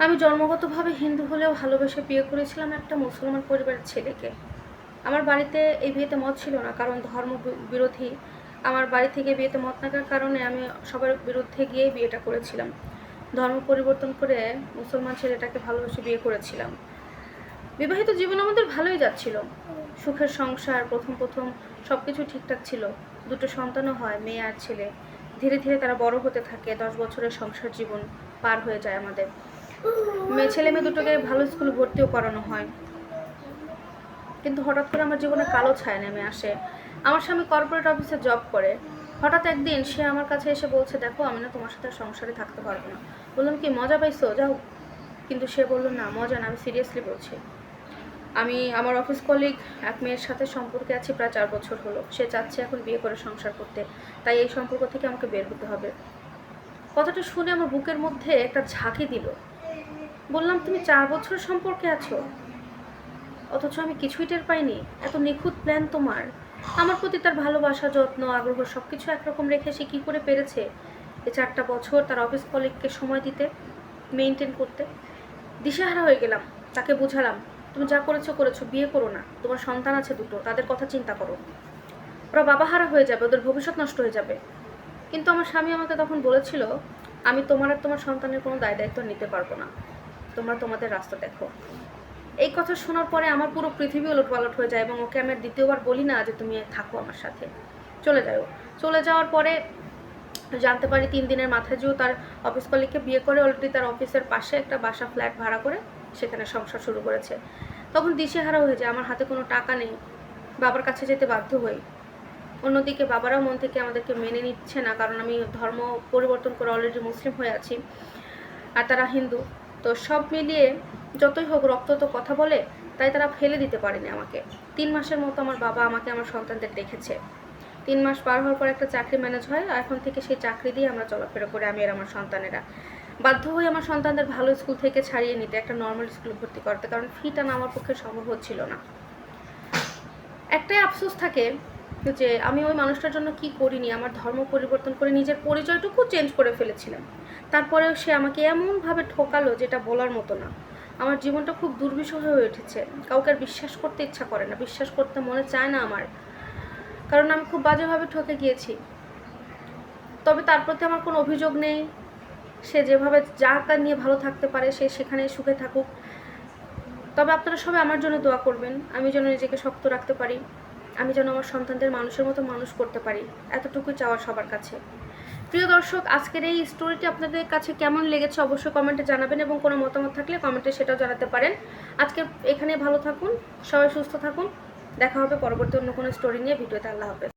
আমি জন্মগতভাবে হিন্দু হলেও ভালোবেসে বিয়ে করেছিলাম একটা মুসলমান পরিবারের ছেলেকে। আমার বাড়িতে এই বিয়েতে মত ছিল না, কারণ ধর্ম বিরোধী। আমার বাড়ি থেকে বিয়েতে মত থাকার কারণে আমি সবার বিরুদ্ধে গিয়ে বিয়েটা করেছিলাম। ধর্ম পরিবর্তন করে মুসলমান ছেলেটাকে ভালোবেসে বিয়ে করেছিলাম। বিবাহিত জীবন আমাদের ভালোই যাচ্ছিল, সুখের সংসার। প্রথম প্রথম সব কিছু ঠিকঠাক ছিল। দুটো সন্তানও হয়, মেয়ে আর ছেলে। ধীরে ধীরে তারা বড় হতে থাকে, 10 বছরের সংসার জীবন পার হয়ে যায় আমাদের। ছেলে মেয়ে দুটোকে ভালো স্কুলে ভর্তিও করানো হয়। কিন্তু হঠাৎ করে আমার জীবনে কালো ছায়া নেমে আসে। আমার স্বামী কর্পোরেট অফিসে জব করে। হঠাৎ একদিন সে আমার কাছে এসে বলছে, দেখো আমি না তোমার সাথে সংসারে থাকতে পারবো না। বললাম, কি মজা পাইছো, যাও। কিন্তু সে বললো, না মজা না, আমি সিরিয়াসলি বলছি। আমি আমার অফিস কলিগ এক মেয়ের সাথে সম্পর্কে আছি প্রায় 4 বছর হলো। সে চাচ্ছে এখন বিয়ে করে সংসার করতে, তাই এই সম্পর্ক থেকে আমাকে বের হতে হবে। কথাটা শুনে আমার বুকের মধ্যে একটা ঝাঁকি দিল। বললাম, তুমি 4 বছর সম্পর্কে আছো, অথচ আমি কিছুই টের পাইনি? এত নিখুঁত প্ল্যান তোমার। আমার প্রতি তার ভালোবাসা, যত্ন, আগ্রহ সবকিছু একরকম রেখে সে কী করে পেরেছে এই 4টা বছর তার অফিস কলিগকে সময় দিতে, মেনটেন করতে? দিশেহারা হয়ে গেলাম। তাকে বুঝালাম, তুমি যা করেছো, বিয়ে করো না। তোমার সন্তান আছে দুটো, তাদের কথা চিন্তা করো। ওরা বাবাহারা হয়ে যাবে, ওদের ভবিষ্যৎ নষ্ট হয়ে যাবে। কিন্তু আমার স্বামী আমাকে তখন বলেছিল, আমি তোমার আর তোমার সন্তানের কোনো দায় দায়িত্ব নিতে পারবো না, তোমরা তোমাদের রাস্তা দেখো। এই কথা শোনার পরে আমার পুরো পৃথিবী ওলটপালট হয়ে যায়, এবং ওকে আমি দ্বিতীয়বার বলি না যে তুমি থাকো আমার সাথে, চলে যাও। চলে যাওয়ার পরে জানতে পারি 3 দিনের মাথায় যে তার অফিস কলিগকে বিয়ে করে অলরেডি তার অফিসের পাশে একটা বাসা ফ্ল্যাট ভাড়া করে সেখানে সংসার শুরু করেছে। তখন দিশেহারা হয়ে যায়, আমার হাতে কোনো টাকা নেই, বাবার কাছে যেতে বাধ্য হই। অন্যদিকে বাবারাও মন থেকে আমাদেরকে মেনে নিচ্ছে না, কারণ আমি ধর্ম পরিবর্তন করে অলরেডি মুসলিম হয়ে আছি, আর তারা হিন্দু। তো সব মিলিয়ে যতই হোক, রক্ত তো কথা বলে, তাই তারা ফেলে দিতে পারেনি আমাকে। 3 মাসের মতো আমার বাবা আমাকে আমার সন্তানদের দেখেছে। 3 মাস পার হওয়ার পর একটা চাকরি ম্যানেজ হয়, এখন থেকে সেই চাকরি দিয়ে আমরা চলাফেরা করে, আমি আর আমার সন্তানেরা। বাধ্য হয়ে আমার সন্তানদের ভালো স্কুল থেকে ছাড়িয়ে নিতে, একটা নর্মাল স্কুলে ভর্তি করতে, কারণ ফিটা না আমার পক্ষে সম্ভব হচ্ছিল না। একটাই আফসোস থাকে যে আমি ওই মানুষটার জন্য কি করিনি। আমার ধর্ম পরিবর্তন করে নিজের পরিচয়টুকু চেঞ্জ করে ফেলেছিলাম, তারপরেও সে আমাকে এমনভাবে ঠকালো যেটা বলার মতো না। আমার জীবনটা খুব দুর্বিষহ হয়ে উঠেছে। কাউকে আর বিশ্বাস করতে ইচ্ছা করে না, বিশ্বাস করতে মনে চায় না আমার, কারণ আমি খুব বাজেভাবে ঠকে গিয়েছি। তবে তার প্রতি আমার কোনো অভিযোগ নেই। সে যেভাবে যা কাজ নিয়ে ভালো থাকতে পারে, সে সেখানে সুখে থাকুক। তবে আপনারা সবাই আমার জন্য দোয়া করবেন, আমি যেন নিজেকে শক্ত রাখতে পারি, আমি যেন আমার সন্তানদের মানুষের মতো মানুষ করতে পারি, এতটুকুই চাওয়া সবার কাছে। প্রিয় দর্শক, আজকের এই স্টোরিটি আপনাদের কাছে কেমন লেগেছে অবশ্যই কমেন্টে জানাবেন, এবং কোনো মতামত থাকলে কমেন্টে সেটাও জানাতে পারেন। আজকে এখানে ভালো থাকুন, সবাই সুস্থ থাকুন। দেখা হবে পরবর্তী অন্য কোনো স্টোরি নিয়ে ভিডিওতে। আল্লাহ হাফেজ।